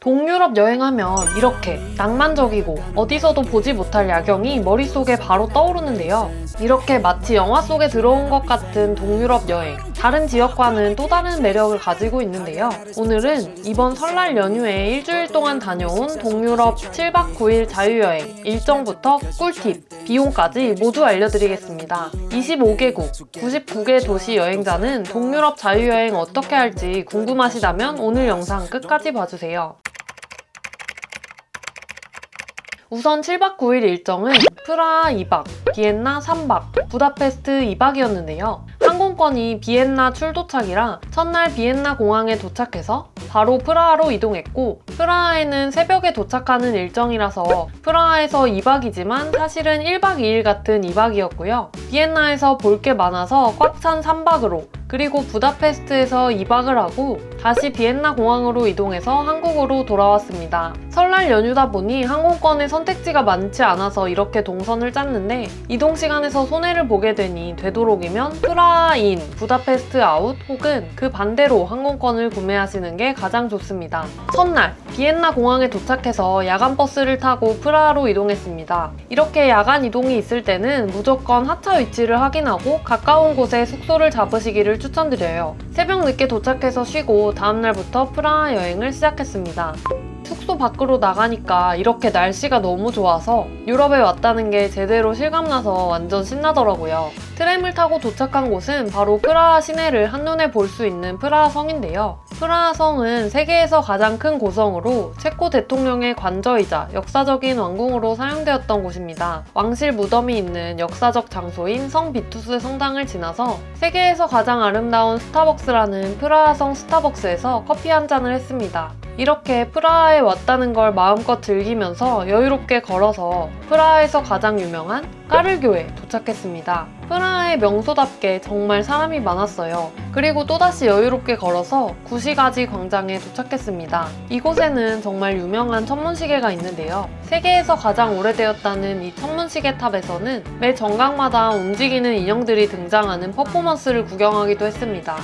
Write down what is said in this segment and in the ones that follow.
동유럽 여행하면 이렇게 낭만적이고 어디서도 보지 못할 야경이 머릿속에 바로 떠오르는데요. 이렇게 마치 영화 속에 들어온 것 같은 동유럽 여행, 다른 지역과는 또 다른 매력을 가지고 있는데요. 오늘은 이번 설날 연휴에 일주일 동안 다녀온 동유럽 7박 9일 자유여행 일정부터 꿀팁, 비용까지 모두 알려드리겠습니다. 25개국, 99개 도시 여행자는 동유럽 자유여행 어떻게 할지 궁금하시다면 오늘 영상 끝까지 봐주세요. 우선 7박 9일 일정은 프라하 2박, 비엔나 3박, 부다페스트 2박이었는데요. 항공권이 비엔나 출도착이라 첫날 비엔나 공항에 도착해서 바로 프라하로 이동했고, 프라하에는 새벽에 도착하는 일정이라서 프라하에서 2박이지만 사실은 1박 2일 같은 2박이었고요. 비엔나에서 볼 게 많아서 꽉 찬 3박으로, 그리고 부다페스트에서 2박을 하고 다시 비엔나 공항으로 이동해서 한국으로 돌아왔습니다. 설날 연휴다 보니 항공권의 선택지가 많지 않아서 이렇게 동선을 짰는데, 이동 시간에서 손해를 보게 되니 되도록이면 프라하 인, 부다페스트 아웃 혹은 그 반대로 항공권을 구매하시는 게 가장 좋습니다. 첫날 비엔나 공항에 도착해서 야간 버스를 타고 프라하로 이동했습니다. 이렇게 야간 이동이 있을 때는 무조건 하차 위치를 확인하고 가까운 곳에 숙소를 잡으시기를 추천드려요. 새벽 늦게 도착해서 쉬고 다음날부터 프라하 여행을 시작했습니다. 숙소 밖으로 나가니까 이렇게 날씨가 너무 좋아서 유럽에 왔다는 게 제대로 실감나서 완전 신나더라고요. 트램을 타고 도착한 곳은 바로 프라하 시내를 한눈에 볼 수 있는 프라하 성인데요. 프라하 성은 세계에서 가장 큰 고성으로 체코 대통령의 관저이자 역사적인 왕궁으로 사용되었던 곳입니다. 왕실 무덤이 있는 역사적 장소인 성 비투스 성당을 지나서 세계에서 가장 아름다운 스타벅스라는 프라하 성 스타벅스에서 커피 한 잔을 했습니다. 이렇게 프라하에 왔다는 걸 마음껏 즐기면서 여유롭게 걸어서 프라하에서 가장 유명한 까를교에 도착했습니다. 프라하의 명소답게 정말 사람이 많았어요. 그리고 또다시 여유롭게 걸어서 구시가지 광장에 도착했습니다. 이곳에는 정말 유명한 천문시계가 있는데요. 세계에서 가장 오래되었다는 이 천문시계 탑에서는 매 정각마다 움직이는 인형들이 등장하는 퍼포먼스를 구경하기도 했습니다.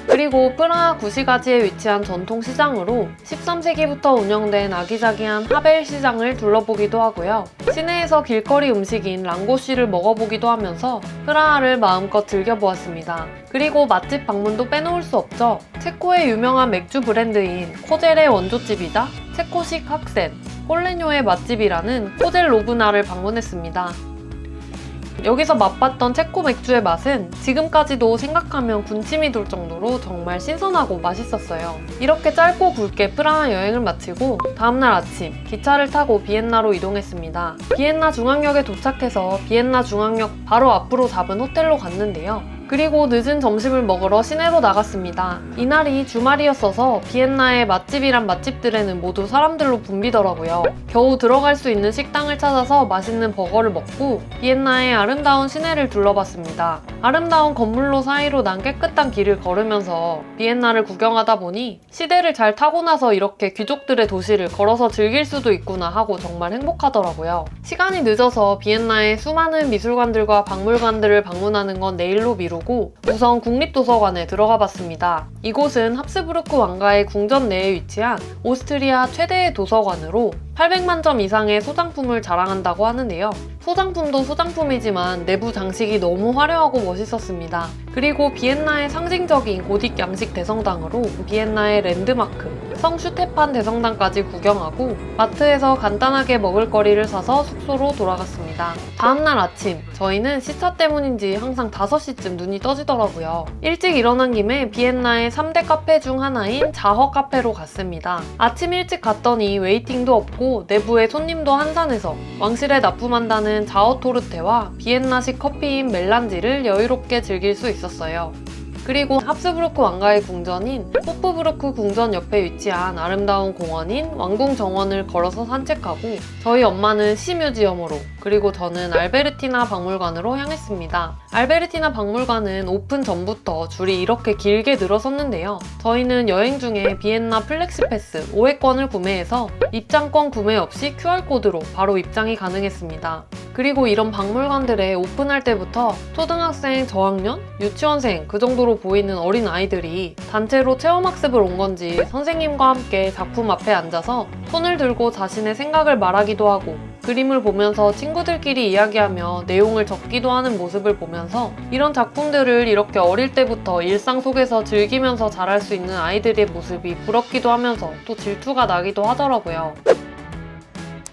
그리고 프라하 구시가지에 위치한 전통시장으로 13세기부터 운영된 아기자기한 하벨 시장을 둘러보기도 하고요. 시내에서 길거리 음식인 랑고쉬를 먹어보기도 하면서 프라하를 마음껏 즐겨보았습니다. 그리고 맛집 방문도 빼놓을 수 없죠. 체코의 유명한 맥주 브랜드인 코젤의 원조집이자 체코식 학센, 홀레뇨의 맛집이라는 코젤 로브나를 방문했습니다. 여기서 맛봤던 체코 맥주의 맛은 지금까지도 생각하면 군침이 돌 정도로 정말 신선하고 맛있었어요. 이렇게 짧고 굵게 프라하 여행을 마치고 다음날 아침 기차를 타고 비엔나로 이동했습니다. 비엔나 중앙역에 도착해서 비엔나 중앙역 바로 앞으로 잡은 호텔로 갔는데요. 그리고 늦은 점심을 먹으러 시내로 나갔습니다. 이날이 주말이었어서 비엔나의 맛집이란 맛집들에는 모두 사람들로 붐비더라고요. 겨우 들어갈 수 있는 식당을 찾아서 맛있는 버거를 먹고 비엔나의 아름다운 시내를 둘러봤습니다. 아름다운 건물로 사이로 난 깨끗한 길을 걸으면서 비엔나를 구경하다 보니 시대를 잘 타고 나서 이렇게 귀족들의 도시를 걸어서 즐길 수도 있구나 하고 정말 행복하더라고요. 시간이 늦어서 비엔나의 수많은 미술관들과 박물관들을 방문하는 건 내일로 미루고 우선 국립도서관에 들어가 봤습니다. 이곳은 합스부르크 왕가의 궁전 내에 위치한 오스트리아 최대의 도서관으로 800만 점 이상의 소장품을 자랑한다고 하는데요. 소장품도 소장품이지만 내부 장식이 너무 화려하고 멋있었습니다. 그리고 비엔나의 상징적인 고딕 양식 대성당으로 비엔나의 랜드마크, 성 슈테판 대성당까지 구경하고 마트에서 간단하게 먹을거리를 사서 숙소로 돌아갔습니다. 다음날 아침, 저희는 시차 때문인지 항상 5시쯤 눈이 떠지더라고요. 일찍 일어난 김에 비엔나의 3대 카페 중 하나인 자허 카페로 갔습니다. 아침 일찍 갔더니 웨이팅도 없고 내부에 손님도 한산해서 왕실에 납품한다는 자허토르테와 비엔나식 커피인 멜란지를 여유롭게 즐길 수 있었어요. 그리고 합스부르크 왕가의 궁전인 호프부르크 궁전 옆에 위치한 아름다운 공원인 왕궁 정원을 걸어서 산책하고 저희 엄마는 시뮤지엄으로, 그리고 저는 알베르티나 박물관으로 향했습니다. 알베르티나 박물관은 오픈 전부터 줄이 이렇게 길게 늘어섰는데요. 저희는 여행 중에 비엔나 플렉시패스 5회권을 구매해서 입장권 구매 없이 QR코드로 바로 입장이 가능했습니다. 그리고 이런 박물관들에 오픈할 때부터 초등학생, 저학년, 유치원생 그 정도로 보이는 어린 아이들이 단체로 체험학습을 온 건지 선생님과 함께 작품 앞에 앉아서 손을 들고 자신의 생각을 말하기도 하고 그림을 보면서 친구들끼리 이야기하며 내용을 적기도 하는 모습을 보면서 이런 작품들을 이렇게 어릴 때부터 일상 속에서 즐기면서 자랄 수 있는 아이들의 모습이 부럽기도 하면서 또 질투가 나기도 하더라고요.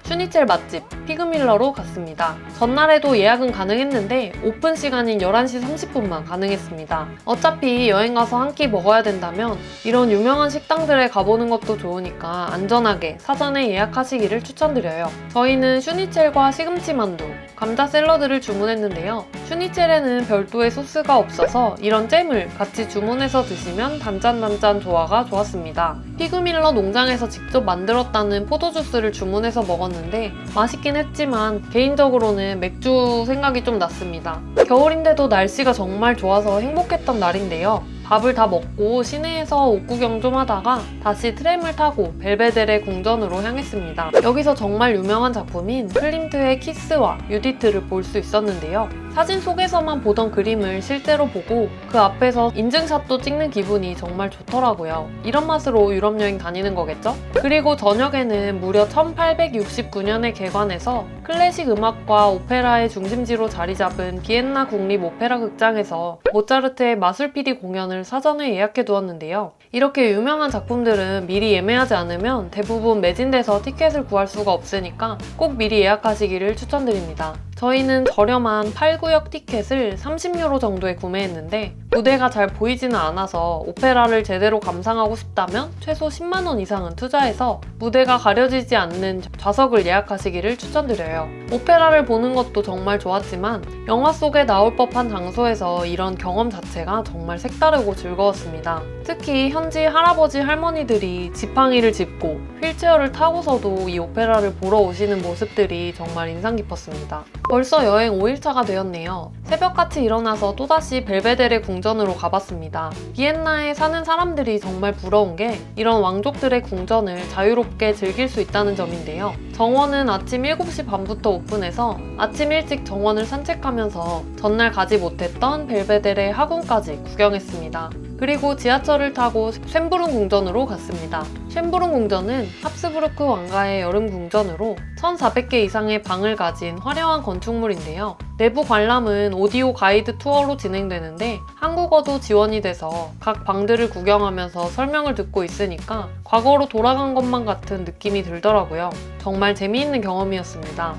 슈니첼 맛집 피그밀러로 갔습니다. 전날에도 예약은 가능했는데 오픈 시간인 11시 30분만 가능했습니다. 어차피 여행 가서 한 끼 먹어야 된다면 이런 유명한 식당들에 가보는 것도 좋으니까 안전하게 사전에 예약하시기를 추천드려요. 저희는 슈니첼과 시금치 만두, 감자 샐러드를 주문했는데요. 슈니첼에는 별도의 소스가 없어서 이런 잼을 같이 주문해서 드시면 단짠단짠 조화가 좋았습니다. 피그밀러 농장에서 직접 만들었다는 포도주스를 주문해서 먹었는데 맛있긴 했지만 개인적으로는 맥주 생각이 좀 났습니다. 겨울인데도 날씨가 정말 좋아서 행복했던 날인데요. 밥을 다 먹고 시내에서 옷구경 좀 하다가 다시 트램을 타고 벨베데레 궁전으로 향했습니다. 여기서 정말 유명한 작품인 클림트의 키스와 유디트를 볼 수 있었는데요. 사진 속에서만 보던 그림을 실제로 보고 그 앞에서 인증샷도 찍는 기분이 정말 좋더라고요. 이런 맛으로 유럽 여행 다니는 거겠죠? 그리고 저녁에는 무려 1869년에 개관해서 클래식 음악과 오페라의 중심지로 자리 잡은 비엔나 국립 오페라 극장에서 모차르트의 마술피디 공연을 사전에 예약해 두었는데요. 이렇게 유명한 작품들은 미리 예매하지 않으면 대부분 매진돼서 티켓을 구할 수가 없으니까 꼭 미리 예약하시기를 추천드립니다. 저희는 저렴한 8구역 티켓을 30유로 정도에 구매했는데 무대가 잘 보이지는 않아서 오페라를 제대로 감상하고 싶다면 최소 10만원 이상은 투자해서 무대가 가려지지 않는 좌석을 예약하시기를 추천드려요. 오페라를 보는 것도 정말 좋았지만 영화 속에 나올 법한 장소에서 이런 경험 자체가 정말 색다르고 즐거웠습니다. 특히 현지 할아버지 할머니들이 지팡이를 짚고 휠체어를 타고서도 이 오페라를 보러 오시는 모습들이 정말 인상 깊었습니다. 벌써 여행 5일차가 되었네요. 새벽같이 일어나서 또다시 벨베데레 궁전으로 가봤습니다. 비엔나에 사는 사람들이 정말 부러운 게 이런 왕족들의 궁전을 자유롭게 즐길 수 있다는 점인데요. 정원은 아침 7시 반부터 오픈해서 아침 일찍 정원을 산책하면서 전날 가지 못했던 벨베데레 하궁까지 구경했습니다. 그리고 지하철을 타고 쇤브룬 궁전으로 갔습니다. 쇤브룬 궁전은 합스부르크 왕가의 여름 궁전으로 1,400개 이상의 방을 가진 화려한 건축물인데요. 내부 관람은 오디오 가이드 투어로 진행되는데 한국어도 지원이 돼서 각 방들을 구경하면서 설명을 듣고 있으니까 과거로 돌아간 것만 같은 느낌이 들더라고요. 정말 재미있는 경험이었습니다.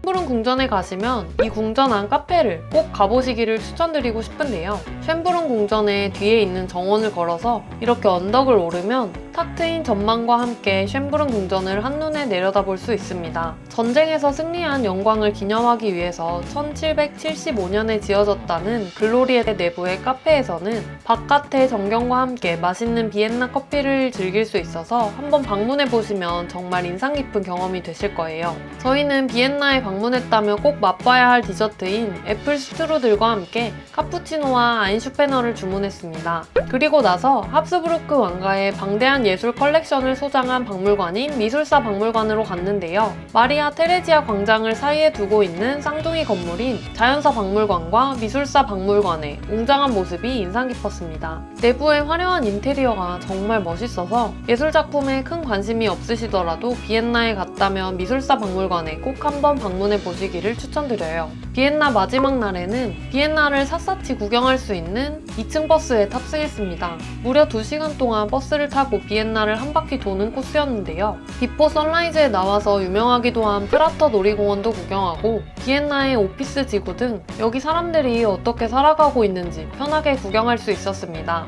쇤브룬 궁전에 가시면 이 궁전 안 카페를 꼭 가보시기를 추천드리고 싶은데요. 쇤브룬 궁전의 뒤에 있는 정원을 걸어서 이렇게 언덕을 오르면 탁 트인 전망과 함께 쇤브룬 궁전을 한눈에 내려다볼 수 있습니다. 전쟁에서 승리한 영광을 기념하기 위해서 1775년에 지어졌다는 글로리에 내부의 카페에서는 바깥의 전경과 함께 맛있는 비엔나 커피를 즐길 수 있어서 한번 방문해보시면 정말 인상 깊은 경험이 되실 거예요. 저희는 비엔나에 방문했다며 꼭 맛봐야 할 디저트인 애플 슈트루들과 함께 카푸치노와 아인슈페너를 주문했습니다. 그리고 나서 합스부르크 왕가의 방대한 예술 컬렉션을 소장한 박물관인 미술사 박물관으로 갔는데요. 마리아 테레지아 광장을 사이에 두고 있는 쌍둥이 건물인 자연사 박물관과 미술사 박물관의 웅장한 모습이 인상 깊었습니다. 내부의 화려한 인테리어가 정말 멋있어서 예술작품에 큰 관심이 없으시더라도 비엔나에 갔다면 미술사 박물관에 꼭 한번 방문해 보시기를 추천드려요. 비엔나 마지막 날에는 비엔나를 샅샅이 구경할 수 있는 2층 버스에 탑승했습니다. 무려 2시간 동안 버스를 타고 비엔나를 한 바퀴 도는 코스였는데요. 비포 선라이즈에 나와서 유명하기도 한 프라터 놀이공원도 구경하고 비엔나의 오피스 지구 등 여기 사람들이 어떻게 살아가고 있는지 편하게 구경할 수 있었습니다.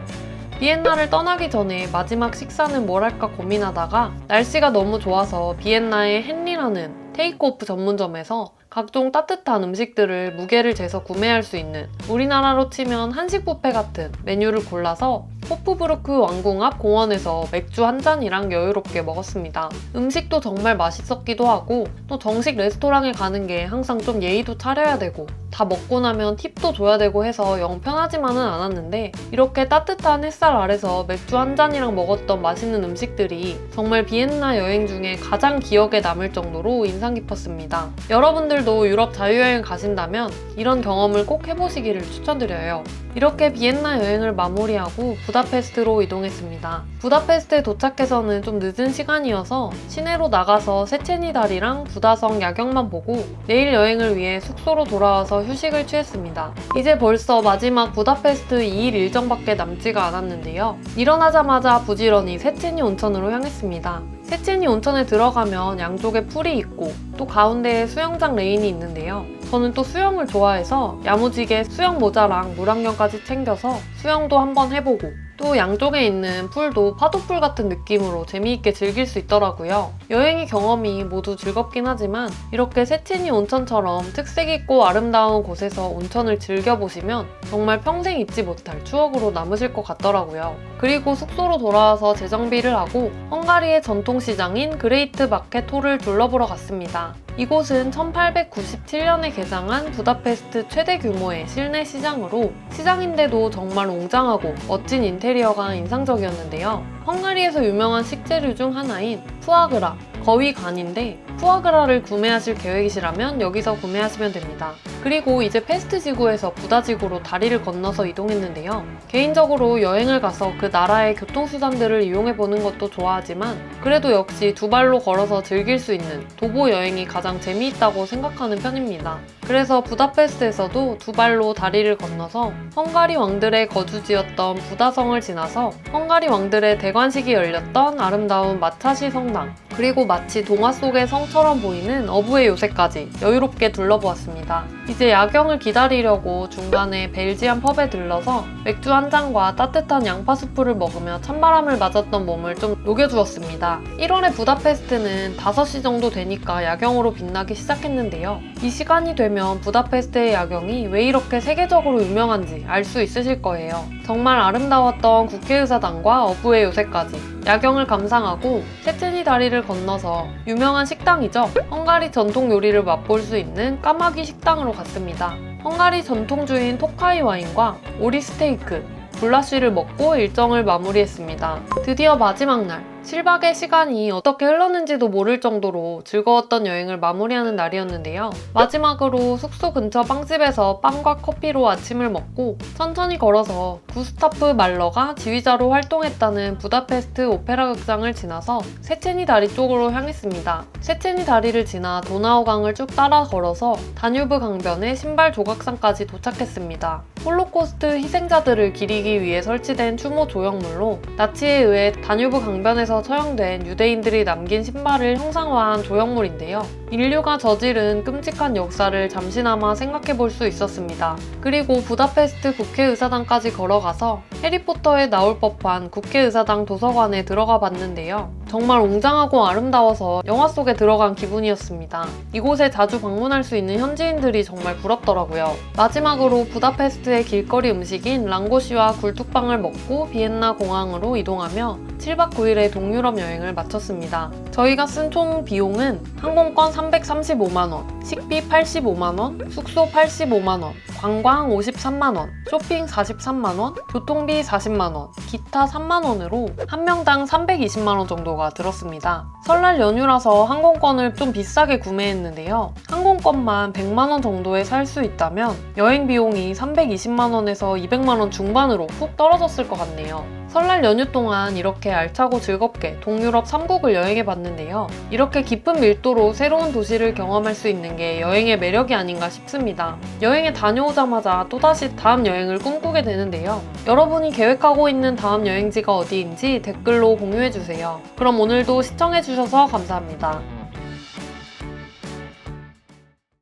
비엔나를 떠나기 전에 마지막 식사는 뭘 할까 고민하다가 날씨가 너무 좋아서 비엔나의 헨리라는 테이크오프 전문점에서 각종 따뜻한 음식들을 무게를 재서 구매할 수 있는 우리나라로 치면 한식 뷔페 같은 메뉴를 골라서 호프부르크 왕궁 앞 공원에서 맥주 한 잔이랑 여유롭게 먹었습니다. 음식도 정말 맛있었기도 하고 또 정식 레스토랑에 가는 게 항상 좀 예의도 차려야 되고 다 먹고 나면 팁도 줘야 되고 해서 영 편하지만은 않았는데 이렇게 따뜻한 햇살 아래서 맥주 한 잔이랑 먹었던 맛있는 음식들이 정말 비엔나 여행 중에 가장 기억에 남을 정도로 인상 깊었습니다. 여러분들도 유럽 자유여행 가신다면 이런 경험을 꼭 해보시기를 추천드려요. 이렇게 비엔나 여행을 마무리하고 부다페스트로 이동했습니다. 부다페스트에 도착해서는 좀 늦은 시간이어서 시내로 나가서 세체니 다리랑 부다성 야경만 보고 내일 여행을 위해 숙소로 돌아와서 휴식을 취했습니다. 이제 벌써 마지막 부다페스트 2일 일정밖에 남지가 않았는데요. 일어나자마자 부지런히 세체니 온천으로 향했습니다. 세체니 온천에 들어가면 양쪽에 풀이 있고 또 가운데에 수영장 레인이 있는데요. 저는 또 수영을 좋아해서 야무지게 수영 모자랑 물안경까지 챙겨서 수영도 한번 해보고 또 양쪽에 있는 풀도 파도풀 같은 느낌으로 재미있게 즐길 수 있더라고요. 여행의 경험이 모두 즐겁긴 하지만 이렇게 세체니 온천처럼 특색 있고 아름다운 곳에서 온천을 즐겨보시면 정말 평생 잊지 못할 추억으로 남으실 것 같더라고요. 그리고 숙소로 돌아와서 재정비를 하고 헝가리의 전통시장인 그레이트 마켓홀을 둘러보러 갔습니다. 이곳은 1897년에 개장한 부다페스트 최대 규모의 실내 시장으로 시장인데도 정말 웅장하고 멋진 인테리어가 인상적이었는데요. 헝가리에서 유명한 식재료 중 하나인 푸아그라, 거위 간인데 푸아그라를 구매하실 계획이시라면 여기서 구매하시면 됩니다. 그리고 이제 페스트 지구에서 부다 지구로 다리를 건너서 이동했는데요. 개인적으로 여행을 가서 그 나라의 교통수단들을 이용해보는 것도 좋아하지만 그래도 역시 두 발로 걸어서 즐길 수 있는 도보 여행이 가장 재미있다고 생각하는 편입니다. 그래서 부다페스트에서도 두 발로 다리를 건너서 헝가리 왕들의 거주지였던 부다성을 지나서 헝가리 왕들의 대관식이 열렸던 아름다운 마차시 성당, 그리고 마치 동화 속의 성처럼 보이는 어부의 요새까지 여유롭게 둘러보았습니다. 이제 야경을 기다리려고 중간에 벨지안 펍에 들러서 맥주 한 잔과 따뜻한 양파 수프를 먹으며 찬바람을 맞았던 몸을 좀 녹여주었습니다. 1월에 부다페스트는 5시 정도 되니까 야경으로 빛나기 시작했는데요. 이 시간이 되면 부다페스트의 야경이 왜 이렇게 세계적으로 유명한지 알 수 있으실 거예요. 정말 아름다웠던 국회의사당과 어부의 요새까지 야경을 감상하고 세체니 다리를 건너서 유명한 식당이죠. 헝가리 전통 요리를 맛볼 수 있는 까마귀 식당으로 갔습니다. 헝가리 전통주인 토카이 와인과 오리 스테이크, 굴라쉬를 먹고 일정을 마무리했습니다. 드디어 마지막 날, 실박의 시간이 어떻게 흘렀는지도 모를 정도로 즐거웠던 여행을 마무리하는 날이었는데요. 마지막으로 숙소 근처 빵집에서 빵과 커피로 아침을 먹고 천천히 걸어서 구스타프 말러가 지휘자로 활동했다는 부다페스트 오페라 극장을 지나서 세체니 다리 쪽으로 향했습니다. 세체니 다리를 지나 도나우강을 쭉 따라 걸어서 다뉴브 강변의 신발 조각상까지 도착했습니다. 홀로코스트 희생자들을 기리기 위해 설치된 추모 조형물로 나치에 의해 다뉴브 강변에서 처형된 유대인들이 남긴 신발을 형상화한 조형물인데요. 인류가 저지른 끔찍한 역사를 잠시나마 생각해 볼 수 있었습니다. 그리고 부다페스트 국회의사당까지 걸어가서 해리포터에 나올 법한 국회의사당 도서관에 들어가 봤는데요. 정말 웅장하고 아름다워서 영화 속에 들어간 기분이었습니다. 이곳에 자주 방문할 수 있는 현지인들이 정말 부럽더라고요. 마지막으로 부다페스트의 길거리 음식인 랑고시와 굴뚝빵을 먹고 비엔나 공항으로 이동하며 7박 9일의 동유럽 여행을 마쳤습니다. 저희가 쓴 총 비용은 항공권 335만원, 식비 85만원, 숙소 85만원, 관광 53만원, 쇼핑 43만원, 교통비 40만원, 기타 3만원으로 한 명당 320만원 정도가 들었습니다. 설날 연휴라서 항공권을 좀 비싸게 구매했는데요. 항공권만 100만원 정도에 살 수 있다면 여행 비용이 320만원에서 200만원 중반으로 훅 떨어졌을 것 같네요. 설날 연휴 동안 이렇게 알차고 즐겁게 동유럽 3국을 여행해봤는데요. 이렇게 깊은 밀도로 새로운 도시를 경험할 수 있는 게 여행의 매력이 아닌가 싶습니다. 여행에 다녀오자마자 또다시 다음 여행을 꿈꾸게 되는데요. 여러분이 계획하고 있는 다음 여행지가 어디인지 댓글로 공유해주세요. 그럼 오늘도 시청해주셔서 감사합니다.